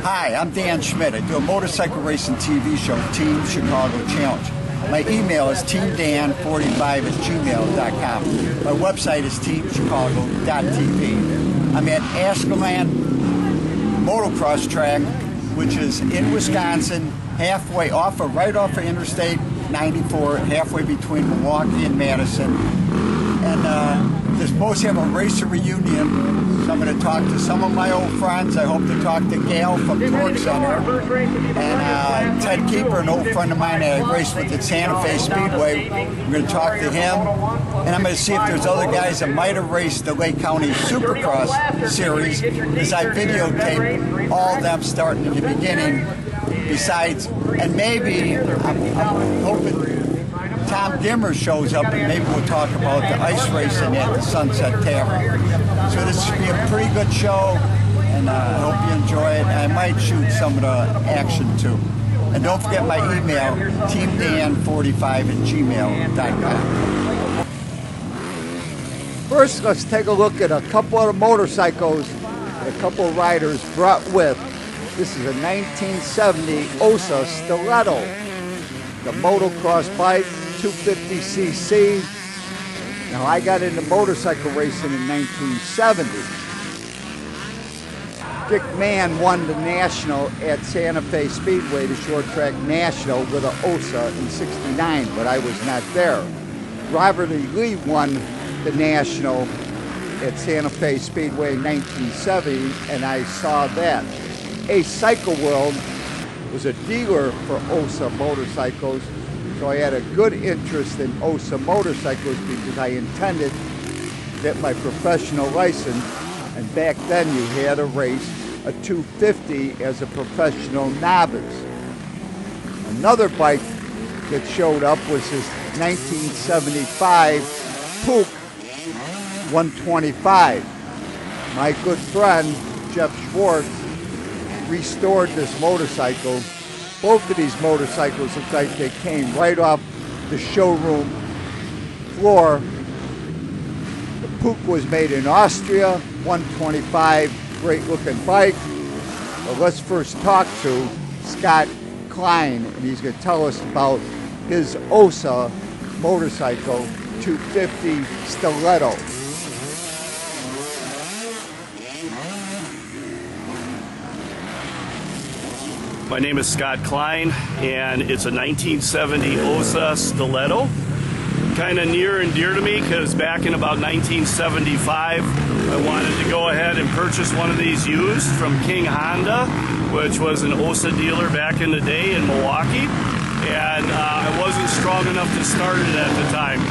Hi, I'm Dan Schmitt. I do a motorcycle racing TV show, Team Chicago Challenge. My email is teamdan45@gmail.com. My website is teamchicago.tv. I'm at Aztalan MX Track, which is in Wisconsin, halfway right off of Interstate 94, halfway between Milwaukee and Madison. And they're supposed to have a racer reunion. So I'm going to talk to some of my old friends. I hope to talk to Gail from Torque Center and Ted Keiper, an old friend of mine that I raced with at Santa Fe Speedway. I'm going to talk to him, and I'm going to see if there's other guys that might have raced the Lake County SuperCross series, because I videotaped all of them starting at the beginning. Besides, and maybe I'm hoping Tom Dimmer shows up, and maybe we'll talk about the ice racing at the Sunset Tavern. So this should be a pretty good show, and I hope you enjoy it. I might shoot some of the action too. And don't forget my email, teamdan45@gmail.com. First, let's take a look at a couple of the motorcycles that a couple of riders brought with. This is a 1970 Ossa Stiletto, the motocross bike, 250cc. Now, I got into motorcycle racing in 1970. Dick Mann won the National at Santa Fe Speedway, the short track National, with an Ossa in '69, but I was not there. Robert E. Lee won the National at Santa Fe Speedway in 1970, and I saw that. Ace Cycle World was a dealer for Ossa motorcycles, so I had a good interest in Ossa motorcycles because I intended to get my professional license, and back then you had to race a 250 as a professional novice. Another bike that showed up was this 1975 Puch 125. My good friend Jeff Schwartz restored this motorcycle. Both of these motorcycles look like they came right off the showroom floor. The Puch was made in Austria, 125, great looking bike. But let's first talk to Scott Cline, and he's going to tell us about his Ossa motorcycle 250 Stiletto. My name is Scott Cline, and it's a 1970 Ossa Stiletto. Kind of near and dear to me because back in about 1975, I wanted to go ahead and purchase one of these used from King Honda, which was an Ossa dealer back in the day in Milwaukee, and I wasn't strong enough to start it at the time.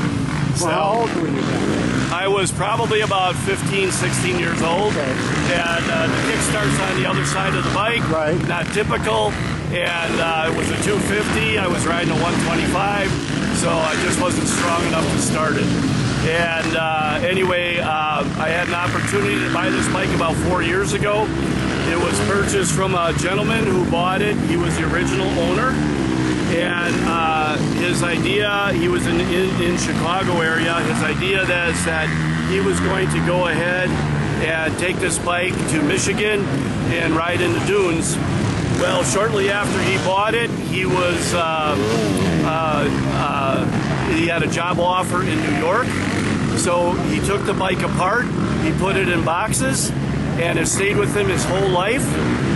Well, how old were you then? I was probably about 15, 16 years old. Okay. And the kickstart's on the other side of the bike. Right. Not typical. And it was a 250. I was riding a 125. So I just wasn't strong enough to start it. And anyway, I had an opportunity to buy this bike about 4 years ago. It was purchased from a gentleman who bought it. He was the original owner. And his idea, he was in Chicago area, his idea is that he was going to go ahead and take this bike to Michigan and ride in the dunes. Well, shortly after he bought it, he was he had a job offer in New York. So he took the bike apart, he put it in boxes, and it stayed with him his whole life.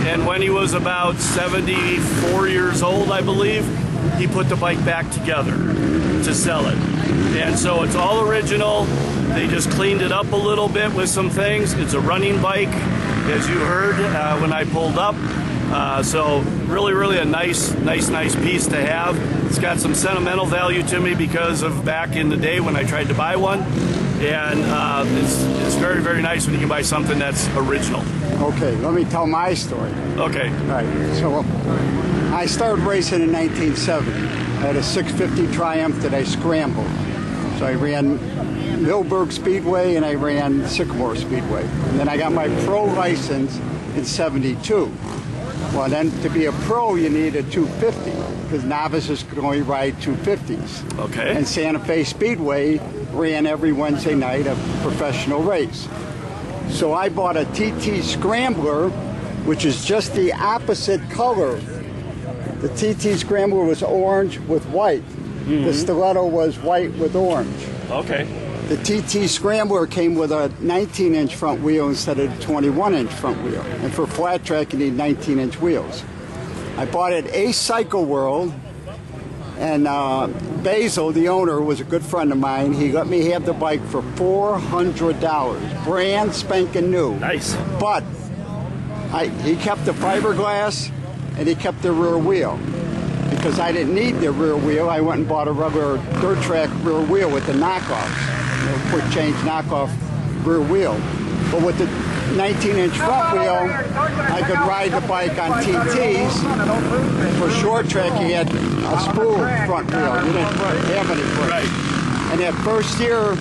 And when he was about 74 years old, I believe, he put the bike back together to sell it. And so it's all original. They just cleaned it up a little bit with some things. It's a running bike, as you heard when I pulled up. So really a nice piece to have. It's got some sentimental value to me because of back in the day when I tried to buy one. And it's very nice when you can buy something that's original. Okay, let me tell my story. Okay. All right, so I started racing in 1970. I had a 650 Triumph that I scrambled. So I ran Millburg Speedway and I ran Sycamore Speedway. And then I got my pro license in 72. Well, then to be a pro, you need a 250 because novices could only ride 250s. Okay. And Santa Fe Speedway ran every Wednesday night a professional race. So I bought a TT Scrambler which is just the opposite color. The TT Scrambler was orange with white. The Stiletto was white with orange. Okay. The TT Scrambler came with a 19-inch front wheel instead of the 21-inch front wheel. And for flat track, you need 19-inch wheels. I bought it at Ace Cycle World, and Basil, the owner, was a good friend of mine. He let me have the bike for $400, brand spanking new. Nice. But he kept the fiberglass and he kept the rear wheel. Because I didn't need the rear wheel, I went and bought a regular dirt track rear wheel with the knockoffs, quick change knockoff rear wheel. But with the 19-inch front wheel, I could ride the bike on TTs. For short track, you had a spool front wheel. You didn't have any brakes. Right. And that first year,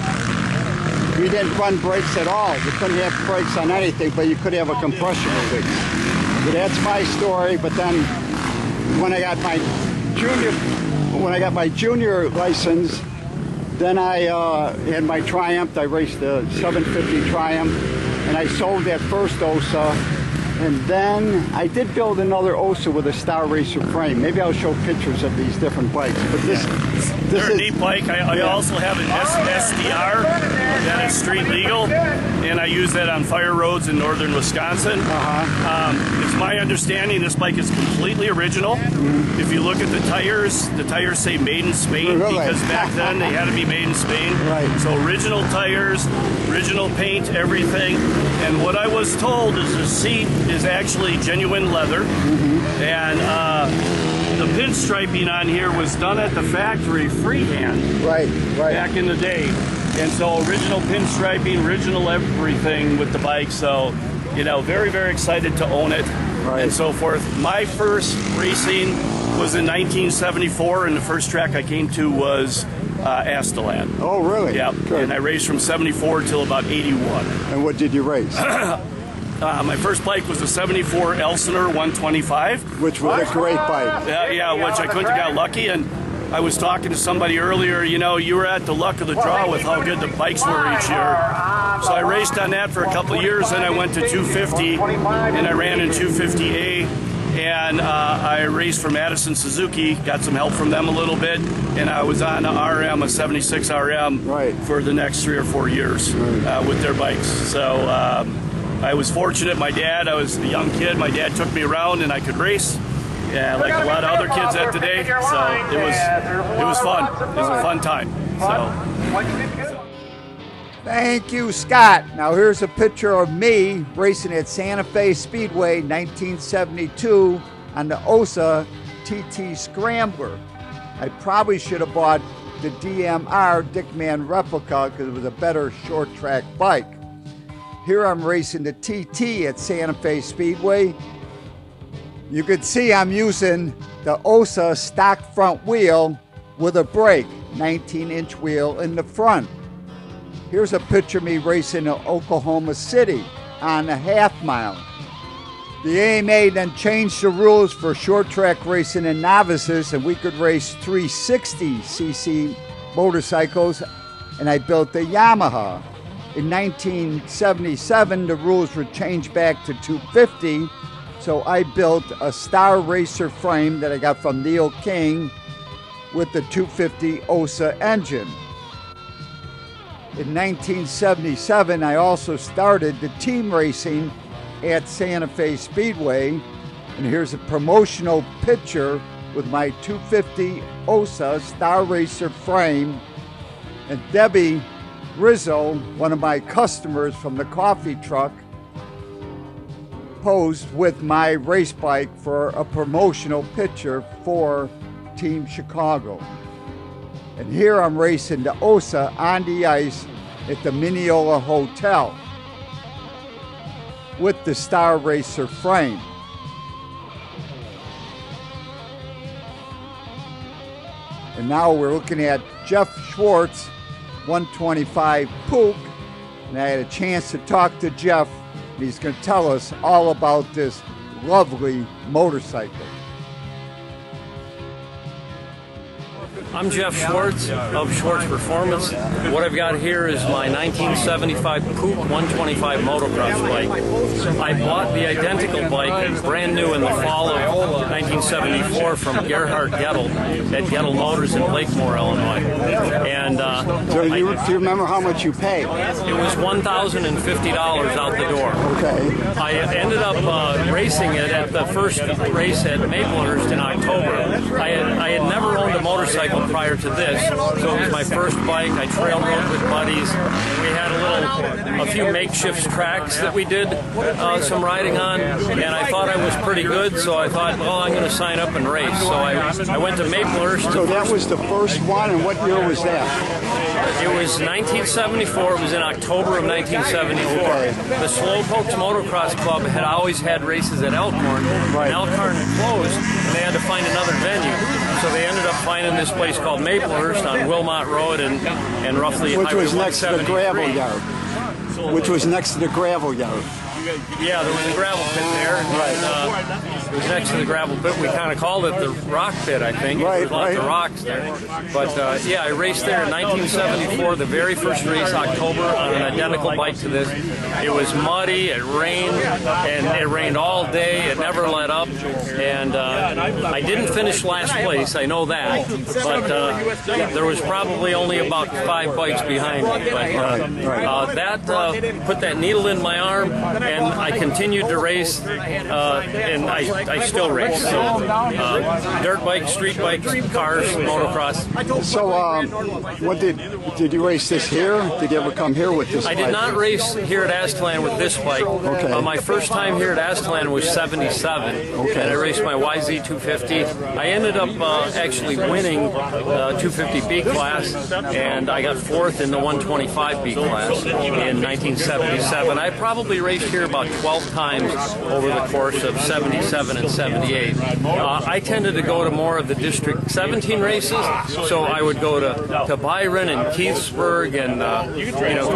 we didn't run brakes at all. You couldn't have brakes on anything, but you could have a compression release. So that's my story. But then, when I got my junior license, then I had my Triumph. I raced the 750 Triumph, and I sold that first Ossa. And then I did build another Ossa with a Star Racer frame. Maybe I'll show pictures of these different bikes. But this They're is a neat bike. I also have an SDR that is street legal, and I use that on fire roads in northern Wisconsin. It's my understanding this bike is completely original. If you look at the tires say made in Spain, Really? because back then they had to be made in Spain. Right. So original tires, original paint, everything. And what I was told is the seat is actually genuine leather, and the pinstriping on here was done at the factory freehand. right. Back in the day. And so original pinstriping, original everything with the bike. So, you know, very, very excited to own it and so forth. My first racing was in 1974, and the first track I came to was Aztalan. Oh, really? Yeah. Good. And I raced from 74 till about 81. And what did you race? My first bike was a 74 Elsinore 125. Which was a great bike. Yeah, which I couldn't have got lucky. And I was talking to somebody earlier, you know, you were at the luck of the draw with how good the bikes were each year. So I raced on that for a couple of years, then I went to 250, and I ran in 250A, and I raced for Madison Suzuki, got some help from them a little bit, and I was on a 76 RM for the next 3 or 4 years with their bikes. So I was fortunate. I was a young kid, my dad took me around and I could race. Yeah, like a lot of other kids at today. So it was fun. It was a fun time. So. Thank you, Scott. Now here's a picture of me racing at Santa Fe Speedway 1972 on the Ossa TT Scrambler. I probably should have bought the DMR Dickman replica because it was a better short track bike. Here I'm racing the TT at Santa Fe Speedway. You can see I'm using the Ossa stock front wheel with a brake, 19-inch wheel in the front. Here's a picture of me racing in Oklahoma City on a half mile. The AMA then changed the rules for short track racing and novices, and we could race 360cc motorcycles, and I built the Yamaha. In 1977, the rules were changed back to 250, so I built a Star Racer frame that I got from Neil King with the 250 Ossa engine. In 1977, I also started the team racing at Santa Fe Speedway, and here's a promotional picture with my 250 Ossa Star Racer frame, and Debbie Rizzo, one of my customers from the coffee truck, posed with my race bike for a promotional picture for Team Chicago. And here I'm racing the Ossa on the ice at the Mineola Hotel with the Star Racer frame. And now we're looking at Jeff Schwartz 125 Puch, and I had a chance to talk to Jeff, and he's going to tell us all about this lovely motorcycle. I'm Jeff Schwartz of Schwartz Performance. What I've got here is my 1975 Puch 125 motocross bike. I bought the identical bike brand new in the fall of 1974 from Gerhard Gettel at Gettel Motors in Lakemore, Illinois. And So do you remember how much you paid? it was $1,050 out the door. Okay. I ended up racing it at the first race at Maplehurst in October. I had never owned a motorcycle prior to this, so it was my first bike. I trail rode with buddies. We had a few makeshift tracks that we did some riding on, and I thought I was pretty good, so I thought, well, I'm going to sign up and race. So I went to Maplehurst. So that was the first one, and what year was that? It was 1974. It was in October of 1974. Okay. The Slowpokes Motocross Club had always had races at Elkhorn. Right. And Elkhorn closed, and they had to find another venue. So they ended up finding this place called Maplehurst on Wilmot Road and roughly Which Highway was next to the 173. gravel yard. Which was next to the gravel yard. Yeah, there was a gravel pit there. Right. It was next to the gravel pit. We kind of called it the rock pit, I think. Right, There's lots of right. rocks there. But yeah, I raced there in 1974, the very first race, October, on an identical bike to this. It was muddy, it rained, and it rained all day. It never let up. And I didn't finish last place, I know that. But there was probably only about 5 bikes behind me. But that put that needle in my arm, and I continued to race, and I still race. So, dirt bikes, street bikes, cars, motocross. So, what did you race this here? Did you ever come here with this I bike? did not race here at Aztalan with this bike. Okay. My first time here at Aztalan was 77. Okay. And I raced my YZ250. I ended up actually winning 250B class, and I got 4th in the 125B class in 1977. I probably raced here about 12 times over the course of 77 and 78. I tended to go to more of the District 17 races, so I would go to Byron and Keithsburg and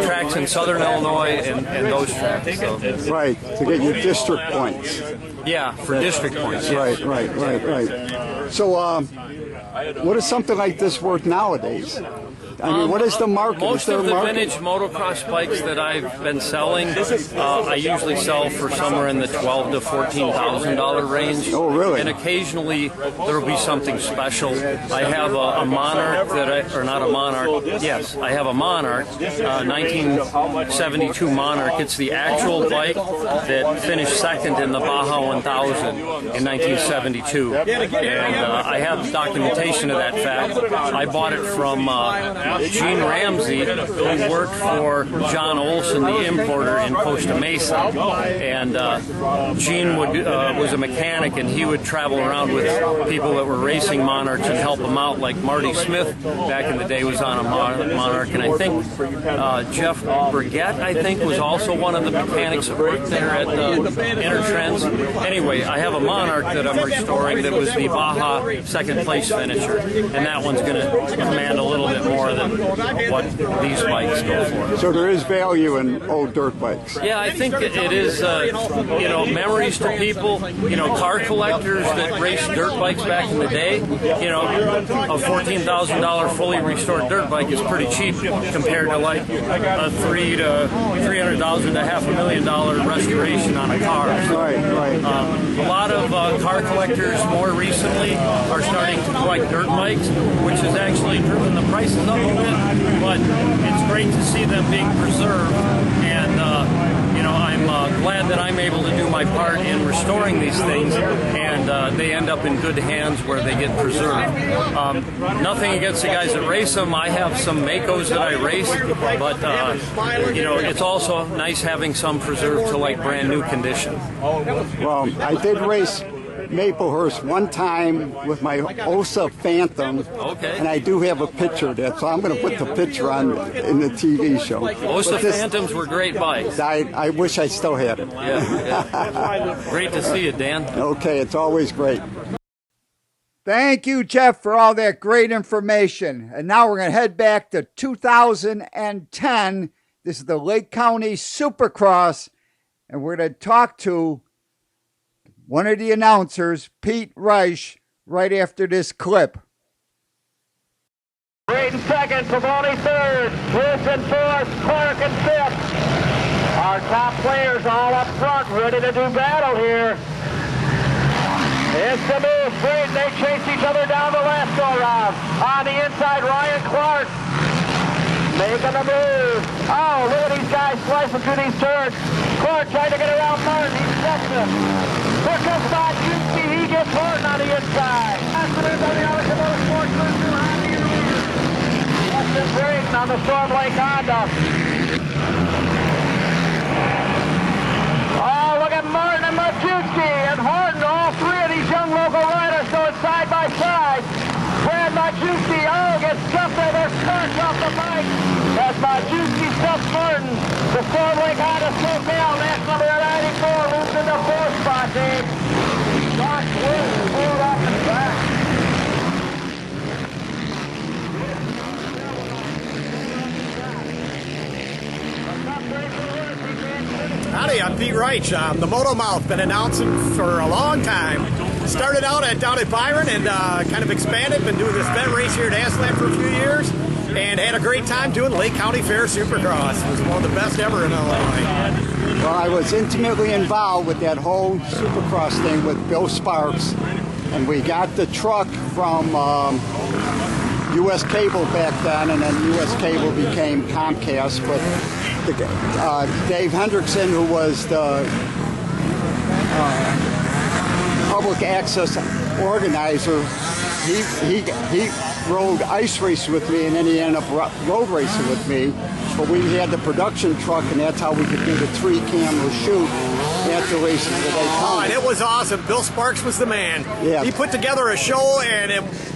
tracks in Southern Illinois and those tracks. So, Right, to get your district points. yeah, for district points. Yes. Right. So, what is something like this worth nowadays? I mean, what is the market? Most Is there of a the market? vintage motocross bikes that I've been selling, I usually sell for somewhere in the $12,000 to $14,000 range. Oh, really? And occasionally there will be something special. I have a Monarch I have a Monarch, 1972 Monarch. It's the actual bike that finished second in the Baja 1000 in 1972, and I have documentation of that fact. I bought it from Gene Ramsey, who worked for John Olson, the importer in Costa Mesa. And Gene was a mechanic, and he would travel around with people that were racing Monarchs and help them out, like Marty Smith back in the day was on a Monarch. And I think Jeff Brigette, was also one of the mechanics that worked there at Intertrends. Anyway, I have a Monarch that I'm restoring that was the Baja second place finisher, and that one's going to command a little bit more than what these bikes go for. So there is value in old dirt bikes. Yeah, I think it is, memories to people, car collectors that raced dirt bikes back in the day. A $14,000 fully restored dirt bike is pretty cheap compared to like a $300,000 to $500,000 restoration on a car. Right. A lot of car collectors more recently are starting to collect dirt bikes, which has actually driven the prices up a bit, but it's great to see them being preserved, and I'm glad that I'm able to do my part in restoring these things, and they end up in good hands where they get preserved. Nothing against the guys that race them. I have some Makos that I race, but it's also nice having some preserved to like brand new condition. Well, I did race Maplehurst one time with my Ossa Phantom. Okay. And I do have a picture of that, so I'm going to put the picture on in the TV show. Ossa Phantoms were great bikes. I wish I still had it. Yeah. Great to see you, Dan. Okay, it's always great. Thank you, Jeff, for all that great information. And now we're going to head back to 2010. This is the Lake County SuperCross, and we're going to talk to one of the announcers, Pete Reitsch, right after this clip. straight in second, Pavoni third, Wilson fourth, Clark in fifth. Our top players all up front, ready to do battle here. It's the move, straight, they chase each other down the last go-round. On the inside, Ryan Clark making the move. Oh, look at these guys slicing through these turns. Clark trying to get around Martin, he's second. Here comes Scott Cline, he gets Martin on the inside. Passengers on the Ossa Motorsports Booster, happy to lead. Justin Brayton on the Storm Lake Honda. Oh, look at Martin and Majewski and Horton, all three of these young local riders going side by side. Brad Majewski, oh, gets stuffed there, there's Clark off the bike. As Majewski stuffs Martin, the Storm Lake Honda slowed down. That's number 94, moves into fourth spot, Dave. Josh Wilson pulled off the track. Howdy, I'm Pete Reitsch. I'm the Moto Mouth. Been announcing for a long time. Started out down at Byron and kind of expanded. Been doing this event race here at Aztalan for a few years and had a great time doing Lake County SuperCross. It was one of the best ever in Illinois. Well, I was intimately involved with that whole Supercross thing with Bill Sparks, and we got the truck from U.S. Cable back then, and then U.S. Cable became Comcast, but Dave Hendrickson, who was the public access organizer, he rode ice race with me, and then he ended up road racing with me. But we had the production truck, and that's how we could do the 3-camera shoot at the races that they Oh, come. and it was awesome. Bill Sparks was the man. Yeah. He put together a show, and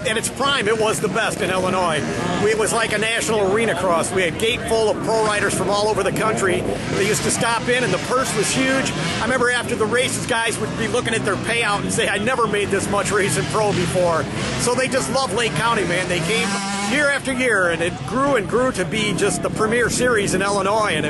in its prime, it was the best in Illinois. It was like a national arena cross. We had a gate full of pro riders from all over the country. They used to stop in, and the purse was huge. I remember after the races, guys would be looking at their payout and say, I never made this much racing pro before. So they just love Lake County, man. They came year after year, and it grew and grew to be just the premier series in Illinois, and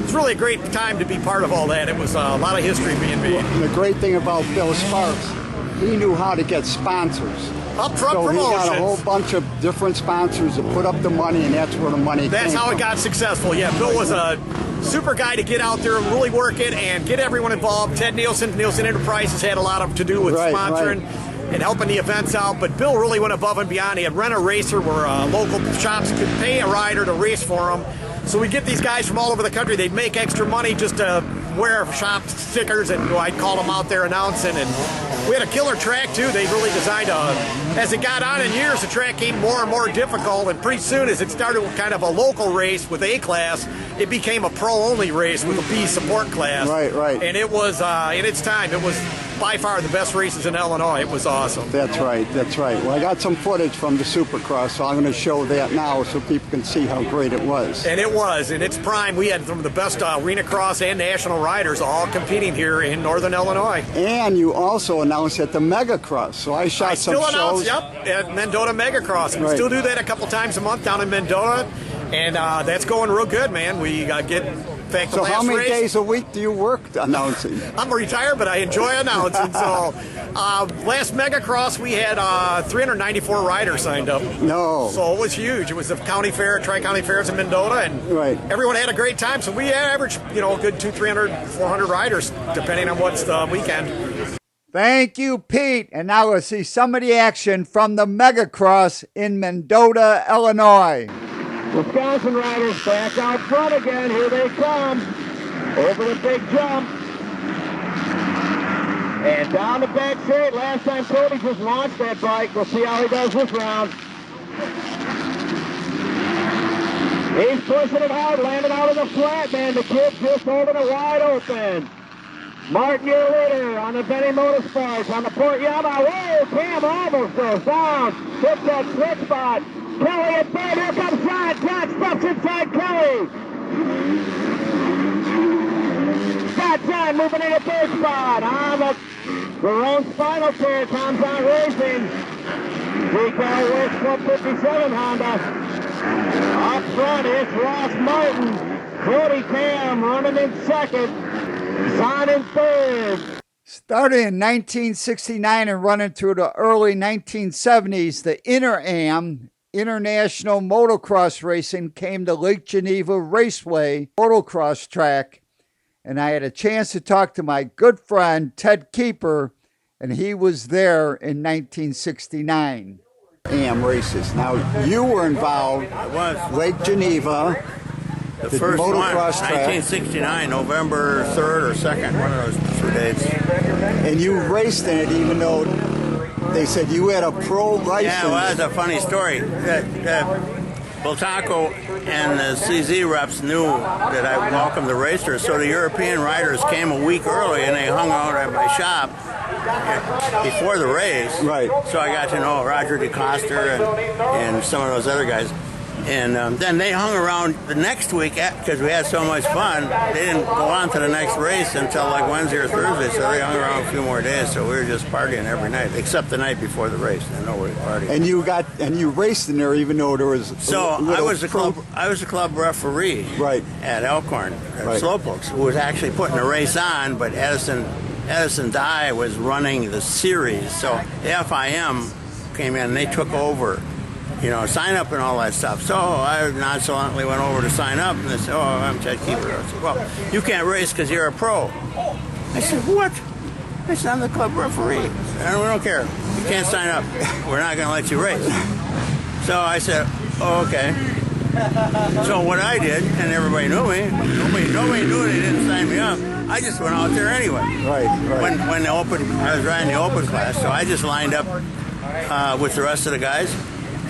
it's really a great time to be part of all that. It was a lot of history being made. And the great thing about Bill Sparks, he knew how to get sponsors. Upfront So he promotions. got a whole bunch of different sponsors to put up the money, and that's where the money That's came how from. it got successful. Yeah, Bill was a super guy to get out there and really work it and get everyone involved. Ted Nielsen Enterprises had a lot to do with sponsoring and helping the events out, but Bill really went above and beyond. He had Rent a Racer where local shops could pay a rider to race for them. So we get these guys from all over the country. They'd make extra money just to wear shop stickers, and I'd call them out there announcing. And we had a killer track too. They really designed as it got on in years, the track came more and more difficult, and pretty soon as it started with kind of a local race with A class, it became a pro-only race with a B support class. Right. And it was, in its time, it was by far the best races in Illinois. It was awesome. That's right. Well, I got some footage from the Supercross, so I'm going to show that now so people can see how great it was. And it was. In its prime, we had some of the best arena cross and national riders all competing here in Northern Illinois. And you also announced at the MegaCross, so I shot some shows. At Mendota MegaCross. We Right. still do that a couple times a month down in Mendota, and that's going real good, man. We get... In fact, the So last how many race, days a week do you work announcing? I'm retired, but I enjoy announcing. So, last MegaCross, we had 394 riders signed up. No. So it was huge. It was the county fair, tri-county fairs in Mendota, and Right. everyone had a great time. So we averaged, a good 200, 300, 400 riders, depending on what's the weekend. Thank you, Pete. And now let's see some of the action from the MegaCross in Mendota, Illinois. Wisconsin riders back out front again. Here they come. Over the big jump. And down the back straight. Last time Cody just launched that bike. We'll see how he does this round. He's pushing it hard, landing out of the flat, man. The kid's just holding it wide open. Martin, your leader on the Benny Motorsports on the Port Yama. Whoa, Cam almost goes down. Hits that switch spot. Kelly at third. Here comes John. John stuffs inside Kelly. Scott Cline moving into third spot. On the Barone Spinal Care. Tom's on racing. Decal West Club 57 Honda. Up front, it's Ross Martin. Cody Cam running in second. Zahn in third. Started in 1969 and running through the early 1970s, the Inter Am international motocross racing came to Lake Geneva Raceway motocross track, and I had a chance to talk to my good friend Ted Keiper, and he was there in 1969. AM races. Now, you were involved. I was. Lake Geneva, The first one, motocross track. 1969, November 3rd or 2nd, one of those 2 days. And you raced in it even though they said you had a pro license. Yeah, well, that's a funny story. Bultaco and the CZ reps knew that I welcomed the racers, so the European riders came a week early and they hung out at my shop before the race. Right. So I got to know Roger DeCoster and some of those other guys. And then they hung around the next week because we had so much fun. They didn't go on to the next race until like Wednesday or Thursday, so they hung around a few more days. So we were just partying every night, except the night before the race. And nobody partied. And you raced in there even though there was. I was a club referee. Right. At Elkhorn, Right. Slowpokes, who was actually putting the race on, but Edison Dye was running the series. So the FIM came in and they took over. Sign up and all that stuff. So I nonchalantly went over to sign up, and they said, "Oh, I'm Ted Keiper." I said, "Well, you can't race because you're a pro." I said, "What?" I said, "I'm the club referee. We don't care. You can't sign up. We're not going to let you race." So I said, "Oh, okay." So what I did, and everybody knew me. Nobody knew they didn't sign me up. I just went out there anyway. Right. When I was riding the open class, so I just lined up with the rest of the guys.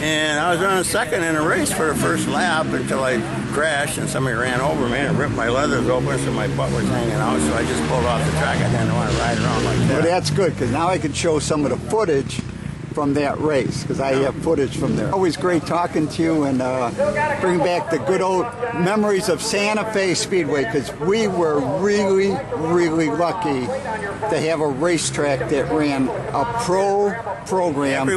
And I was running second in a race for the first lap until I crashed and somebody ran over me and ripped my leathers open, so my butt was hanging out. So I just pulled off the track. I didn't want to ride around like that. Well, that's good because now I can show some of the footage from that race because I have footage from there. Always great talking to you and bring back the good old memories of Santa Fe Speedway because we were really, really lucky to have a racetrack that ran a pro program every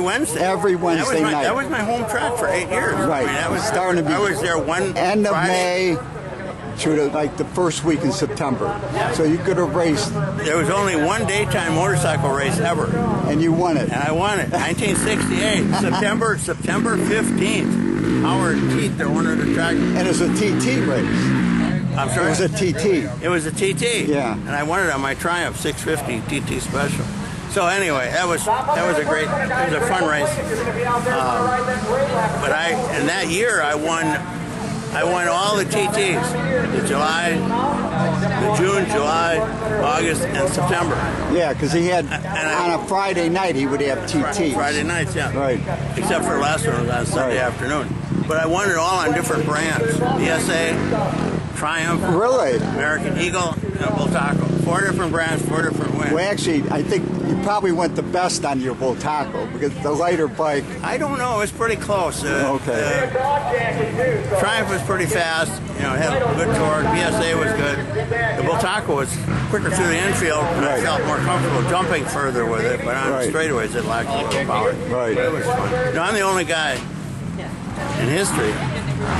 Wednesday. Night. That was my home track for 8 years. Right. That was starting to be. I was there one end of Friday. May to the first week in September. So you could have raced. There was only one daytime motorcycle race ever. And you won it. And I won it. 1968, September 15th. Howard Teeth, the owner of the track. And it's a TT race. I'm sorry? It was a TT. It was a TT. Yeah. And I won it on my Triumph 650 TT Special. So anyway, that was a great, it was a fun race. But in that year I won all the TTs, the June, July, August, and September. Yeah, because he had, on a Friday night, he would have TTs. Friday nights, yeah. Right. Except for the last one was on Sunday afternoon. But I won it all on different brands. BSA, Triumph, Really? American Eagle, and Bultaco. 4 different brands, 4 different wins. Well, actually, I think you probably went the best on your Bultaco because the lighter bike. I don't know. It's pretty close. Okay. Triumph was pretty fast. It had good torque. BSA was good. The Bultaco was quicker through the infield, and I felt more comfortable jumping further with it. But on the straightaways, it lacked a little power. Right. But it was fun. No, I'm the only guy in history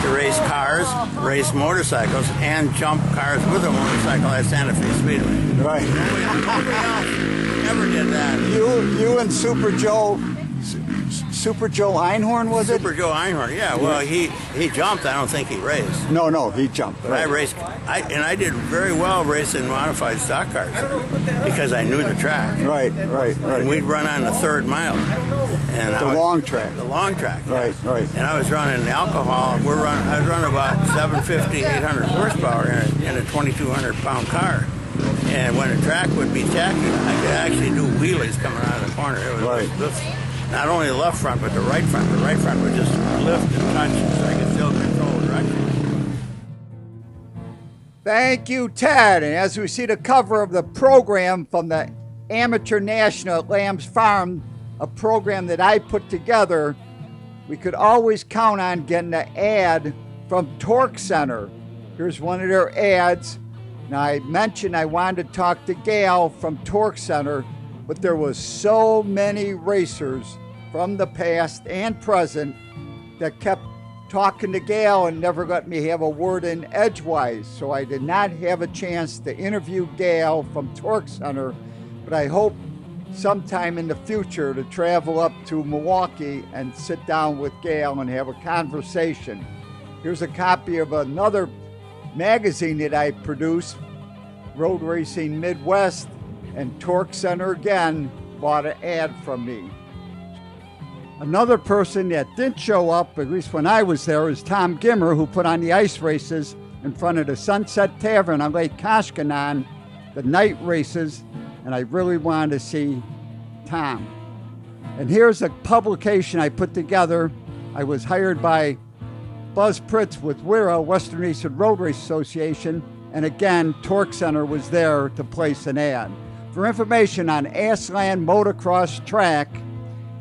to race cars, race motorcycles, and jump cars with a motorcycle at Santa Fe Speedway. Right. Nobody else ever did that. You and Super Joe Einhorn, was it? Super Joe Einhorn, yeah. Well, he jumped. I don't think he raced. No, he jumped. But I raced, and I did very well racing modified stock cars because I knew the track. Right. And we'd run on the 3rd mile. And The long track. The long track. Right. And I was running alcohol. I was running about 750, 800 horsepower in a 2,200 pound car. And when the track would be tacky, I could actually do wheelies coming out of the corner. It was not only the left front, but the right front. The right front would just lift and touch so I could still control the direction. Thank you, Ted. And as we see the cover of the program from the Amateur National at Lamb's Farm, a program that I put together, we could always count on getting an ad from Torque Center. Here's one of their ads. Now, I mentioned I wanted to talk to Gail from Torque Center, but there was so many racers from the past and present that kept talking to Gail and never let me have a word in edgewise. So I did not have a chance to interview Gail from Torque Center, but I hope sometime in the future to travel up to Milwaukee and sit down with Gail and have a conversation. Here's a copy of another magazine that I produced, Road Racing Midwest, and Torque Center again bought an ad from me. Another person that didn't show up, at least when I was there, is Tom Gimmer, who put on the ice races in front of the Sunset Tavern on Lake Koshkanon, the night races, and I really wanted to see Tom. And here's a publication I put together. I was hired by Buzz Pritz with WERA, Western Eastern Road Race Association, and again, Torque Center was there to place an ad. For information on Aztalan MotoCross Track,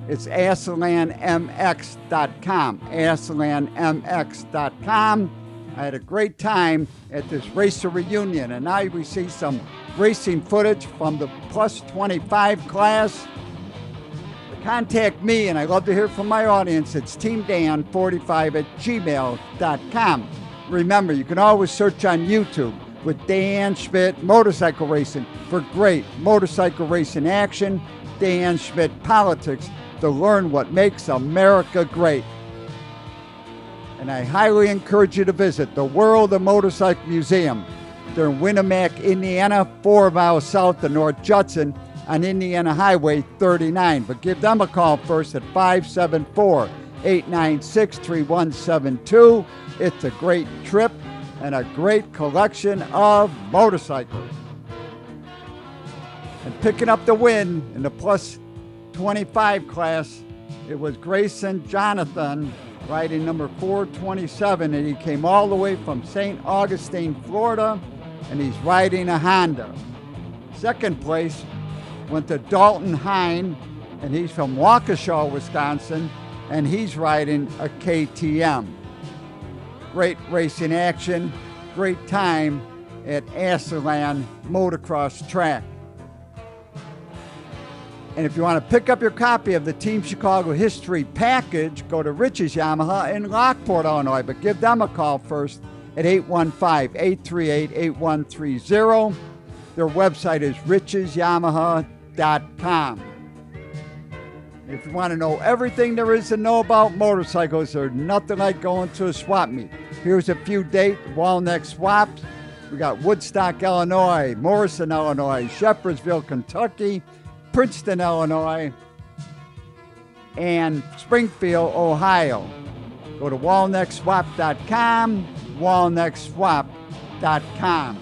it's aztalanmx.com, aztalanmx.com. I had a great time at this racer reunion, and now we see some racing footage from the plus 25 class. Contact me, and I love to hear from my audience. It's teamdan45@gmail.com. Remember, you can always search on YouTube with Dan Schmitt Motorcycle Racing for great motorcycle racing action, Dan Schmitt Politics, to learn what makes America great. And I highly encourage you to visit the World of Motorcycle Museum. They're in Winamac, Indiana, 4 miles south of North Judson on Indiana Highway 39. But give them a call first at 574-896-3172. It's a great trip and a great collection of motorcycles. And picking up the win in the plus 25 class, it was Grayson Jonathan riding number 427, and he came all the way from St. Augustine, Florida, and he's riding a Honda. Second place went to Dalton Hine, and he's from Waukesha, Wisconsin, and he's riding a KTM. Great racing action, great time at Aztalan Motocross Track. And if you want to pick up your copy of the Team Chicago History Package, go to Reitsch's Yamaha in Lockport, Illinois. But give them a call first at 815-838-8130. Their website is richesyamaha.com. If you want to know everything there is to know about motorcycles, there's nothing like going to a swap meet. Here's a few dates: Walnut Swaps. We got Woodstock, Illinois, Morrison, Illinois, Shepherdsville, Kentucky, Princeton, Illinois, and Springfield, Ohio. Go to walnutswap.com, walnutswap.com.